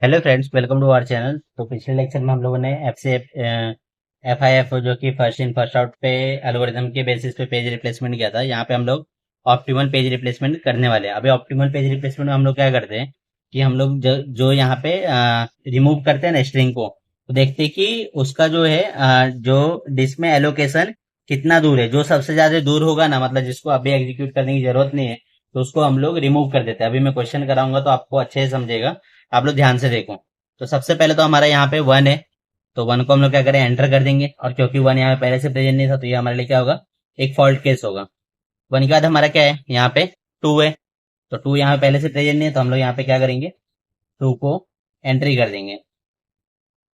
Hello friends, welcome to our channel. तो पिछले lecture में हम लोगों ने एफ आई एफ जो कि फर्स्ट इन फर्स्ट आउट पे एल्गोरिथम के बेसिस पे पेज रिप्लेसमेंट किया था। यहाँ पे हम लोग ऑप्टिमल पेज रिप्लेसमेंट करने वाले हैं। अभी ऑप्टिमल पेज रिप्लेसमेंट में हम लोग क्या करते हैं कि हम लोग जो यहाँ पे रिमूव करते हैं ना स्ट्रिंग को, तो देखते हैं कि उसका जो है जो डिस्क में एलोकेशन कितना दूर है। जो सबसे ज्यादा दूर होगा ना, मतलब जिसको अभी एग्जीक्यूट करने की जरूरत नहीं है, तो उसको हम लोग रिमूव कर देते हैं। अभी मैं क्वेश्चन कराऊंगा तो आपको अच्छे से समझेगा, आप लोग ध्यान से देखो। तो सबसे पहले तो हमारा यहाँ पे वन है, तो वन को हम लोग क्या करें, एंटर कर देंगे। और क्योंकि वन यहाँ पे पहले से प्रेजेंट नहीं था, तो ये हमारे लिए क्या होगा, एक फॉल्ट केस होगा। वन के बाद हमारा क्या है, यहाँ पे टू है, तो टू यहाँ पे पहले से प्रेजेंट नहीं है, तो हम लोग यहाँ पे क्या करेंगे, टू को एंट्री कर देंगे।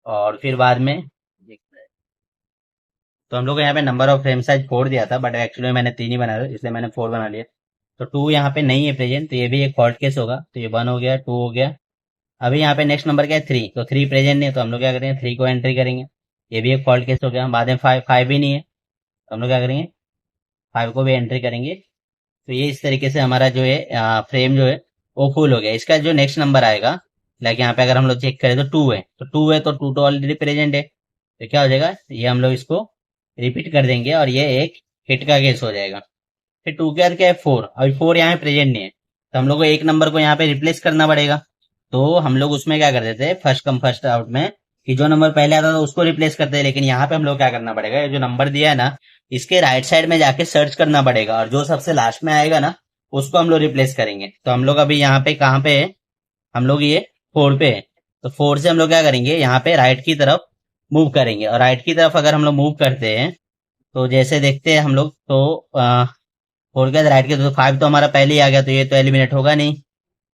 और फिर बाद में तो हम लोग को यहाँ पे नंबर ऑफ फ्रेम साइज 4 दिया था, बट एक्चुअली मैंने 3 ही बनाया था, इसलिए मैंने 4 बना लिया। तो टू यहाँ पे नहीं है प्रेजेंट, तो ये भी एक फॉल्ट केस होगा। तो ये वन हो गया, टू हो गया। अभी यहाँ पे नेक्स्ट नंबर क्या है, थ्री। तो थ्री प्रेजेंट नहीं है, तो हम लोग क्या करेंगे, थ्री को एंट्री करेंगे। ये भी एक फॉल्ट केस हो गया। बाद में फाइव, फाइव भी नहीं है, तो हम लोग क्या करेंगे, फाइव को भी एंट्री करेंगे। तो ये इस तरीके से हमारा जो है फ्रेम जो है वो फुल हो गया। इसका जो नेक्स्ट नंबर आएगा, लाइक यहाँ पे अगर हम लोग चेक करें तो टू है, तो टू है, तो टू तो ऑलरेडी प्रेजेंट है। तो क्या हो जाएगा, ये हम लोग इसको रिपीट कर देंगे और ये एक हिट का केस हो जाएगा। फिर टू के बाद क्या है, फोर। अभी फोर यहाँ पे प्रेजेंट नहीं है, तो हम लोग को एक नंबर को यहाँ पे रिप्लेस करना पड़ेगा। तो हम लोग उसमें क्या कर देते हैं, फर्स्ट कम फर्स्ट आउट में, कि जो नंबर पहले आता था उसको रिप्लेस करते हैं। लेकिन यहाँ पे हम लोग क्या करना पड़ेगा, ये जो नंबर दिया है ना, इसके राइट साइड में जाके सर्च करना पड़ेगा, और जो सबसे लास्ट में आएगा ना, उसको हम लोग रिप्लेस करेंगे। तो हम लोग अभी यहाँ पे कहाँ पे है, हम लोग ये फोर पे है। तो फोर से हम लोग क्या करेंगे, यहाँ पे राइट की तरफ मूव करेंगे। और राइट की तरफ अगर हम लोग मूव करते हैं, तो जैसे देखते हैं हम लोग, तो फोर के बाद राइट के, तो फाइव तो हमारा पहले ही आ गया, तो ये तो एलिमिनेट होगा नहीं।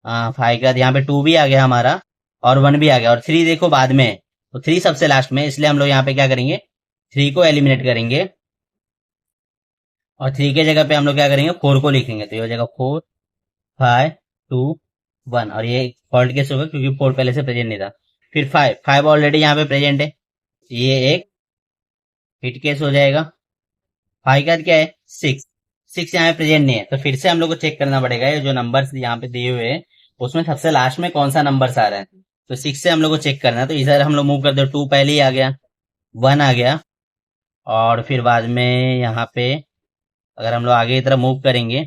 फाइव के बाद यहाँ पे टू भी आ गया हमारा, और वन भी आ गया, और थ्री देखो बाद में है। तो थ्री सबसे लास्ट में है, इसलिए हम लोग यहाँ पे क्या करेंगे, थ्री को एलिमिनेट करेंगे। और थ्री के जगह पे हम लोग क्या करेंगे, फोर को लिखेंगे। तो ये हो जाएगा फोर, फाइव, टू, वन। और ये फॉल्ट केस होगा क्योंकि फोर पहले से प्रेजेंट नहीं था। फिर फाइव, फाइव ऑलरेडी यहाँ पे प्रेजेंट है, ये एक हिट केस हो जाएगा। फाइव का क्या है, सिक्स। सिक्स यहाँ पे प्रेजेंट नहीं है, तो फिर से हम लोग को चेक करना पड़ेगा, ये जो नंबर्स यहाँ पे दिए हुए हैं उसमें सबसे लास्ट में कौन सा नंबर आ रहा है। तो सिक्स से हम लोग को चेक करना है। तो इधर हम लोग मूव करते हैं, टू पहले ही आ गया, वन आ गया, और फिर बाद में यहाँ पे अगर हम लोग आगे की तरफ मूव करेंगे,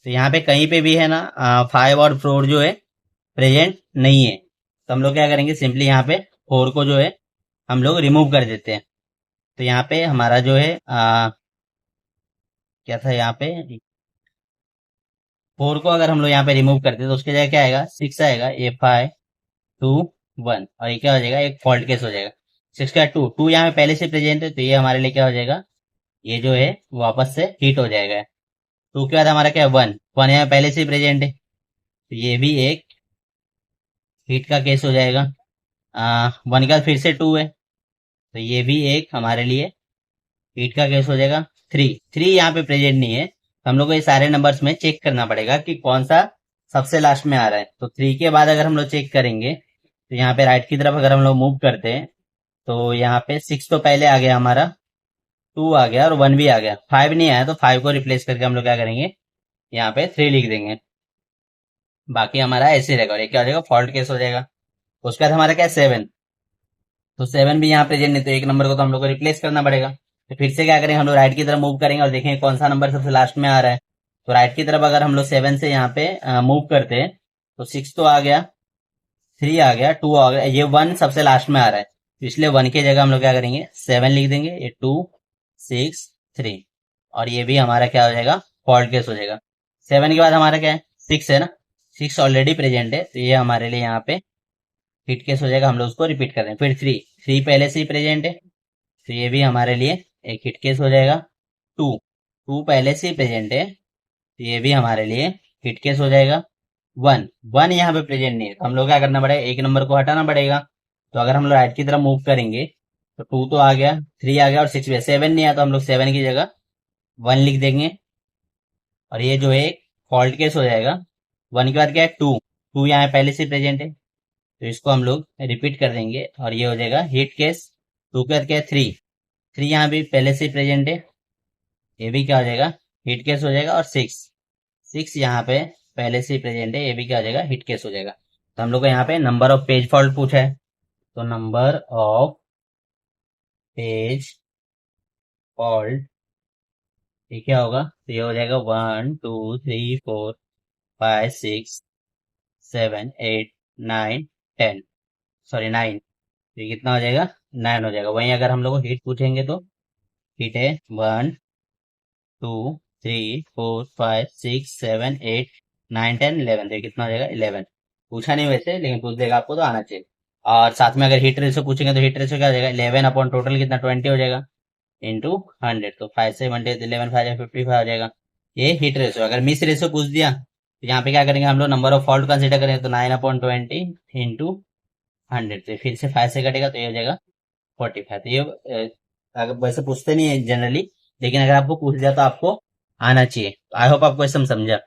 तो यहाँ पे कहीं पे भी है ना, फाइव और फोर जो है प्रेजेंट नहीं है। तो हम लोग क्या करेंगे, सिंपली यहाँ पे फोर को जो है हम लोग रिमूव कर देते हैं। तो यहाँ पे हमारा जो है क्या था, यहाँ पे फोर को अगर हम लोग यहाँ पे रिमूव करते हैं, तो उसके जगह क्या आएगा, सिक्स आएगा। ए फाइव, टू, वन। और ये क्या हो जाएगा, एक फॉल्ट केस हो जाएगा। सिक्स का टू, टू यहाँ पे पहले से प्रेजेंट है, तो ये हमारे लिए क्या हो जाएगा, ये जो है वापस से हिट हो जाएगा। टू के बाद हमारा क्या है, वन। वन यहाँ पे पहले से प्रेजेंट है, तो ये भी एक हिट का केस हो जाएगा। वन के बाद फिर से टू है, तो ये भी एक हमारे लिए हिट का केस हो जाएगा। थ्री, थ्री यहाँ पे प्रेजेंट नहीं है, तो हम लोग को ये सारे नंबर्स में चेक करना पड़ेगा कि कौन सा सबसे लास्ट में आ रहा है। तो थ्री के बाद अगर हम लोग चेक करेंगे, तो यहाँ पे राइट की तरफ अगर हम लोग मूव करते हैं, तो यहाँ पे सिक्स तो पहले आ गया हमारा, टू आ गया और वन भी आ गया। फाइव नहीं आया, तो फाइव को रिप्लेस करके हम लोग क्या करेंगे, यहाँ पे थ्री लिख देंगे। बाकी हमारा ऐसे रहेगा, और ये क्या हो जाएगा, फॉल्ट केस हो जाएगा। उसके बाद हमारा क्या है, सेवन। तो सेवन भी यहाँ प्रेजेंट नहीं, तो एक नंबर को तो हम लोग को रिप्लेस करना पड़ेगा। तो फिर से क्या करेंगे, हम लोग राइट की तरफ मूव करेंगे और देखेंगे कौन सा नंबर सबसे लास्ट में आ रहा है। तो राइट की तरफ अगर हम लोग सेवन से यहाँ पे मूव करते हैं, तो सिक्स तो आ गया, थ्री आ गया, टू आ गया, ये वन सबसे लास्ट में आ रहा है, तो इसलिए वन की जगह हम लोग क्या करेंगे, सेवन लिख देंगे। ये टू, सिक्स, थ्री। और ये भी हमारा क्या हो जाएगा, फॉल्ट केस हो जाएगा। सेवन के बाद हमारा क्या है, सिक्स है ना, सिक्स ऑलरेडी प्रेजेंट है, तो ये हमारे लिए यहाँ पे हिट केस हो जाएगा। हम लोग उसको रिपीट कर दें। फिर थ्री, थ्री पहले से ही प्रेजेंट है, तो ये भी हमारे लिए एक हिट केस हो जाएगा। टू, टू पहले से ही प्रेजेंट है, तो ये भी हमारे लिए हिट केस हो जाएगा। वन, वन यहाँ पे प्रेजेंट नहीं है, तो हम लोग क्या करना पड़ेगा, एक नंबर को हटाना पड़ेगा। तो अगर हम लोग राइट की तरफ मूव करेंगे, तो टू तो आ गया, थ्री आ गया और सिक्स भी। सेवन नहीं आया, तो हम लोग सेवन की जगह वन लिख देंगे। और ये जो है फॉल्ट केस हो जाएगा। वन के बाद क्या है, टू। टू यहाँ पहले से प्रेजेंट है, तो इसको हम लोग रिपीट कर देंगे और ये हो जाएगा हिट केस। टू के बाद क्या है, थ्री। थ्री यहाँ भी पहले से प्रेजेंट है, ये भी क्या हो जाएगा, हिट केस हो जाएगा। और सिक्स, सिक्स यहाँ पे पहले से प्रेजेंट है, ये भी क्या हो जाएगा, हिट केस हो जाएगा। तो हम लोग को यहाँ पे नंबर ऑफ पेज फॉल्ट पूछा है, तो नंबर ऑफ पेज फॉल्ट ये क्या होगा, तो ये हो जाएगा 1 2 3 4 5 6 7 8 9 10, सॉरी 9, तो ये कितना हो जाएगा, 9 हो जाएगा। वहीं अगर हम लोग को हीट पूछेंगे तो हीट है 1 2 3 4 5 6 7 8 9 10 11, तो ये कितना हो जाएगा 11। पूछा नहीं वैसे, लेकिन पूछ देगा आपको तो आना चाहिए। और साथ में अगर हीट रेशो पूछेंगे तो हीट रेशो क्या हो जाएगा, 11 अपॉन टोटल कितना 20 हो जाएगा इंटू 100, तो 5 से 1 11 5 55 हो जाएगा। ये हीट रेशो। अगर मिस रेशो पूछ दिया तो यहाँ पे क्या करेंगे हम लोग, नंबर ऑफ फॉल्ट कंसीडर करेंगे, तो 9/20 इंटू 100, तो फिर से 5 से कटेगा तो ये हो जाएगा 45। तो ये अगर वैसे पूछते नहीं है जनरली, लेकिन अगर आपको पूछ दिया तो आपको आना चाहिए। आई होप आपको समझा।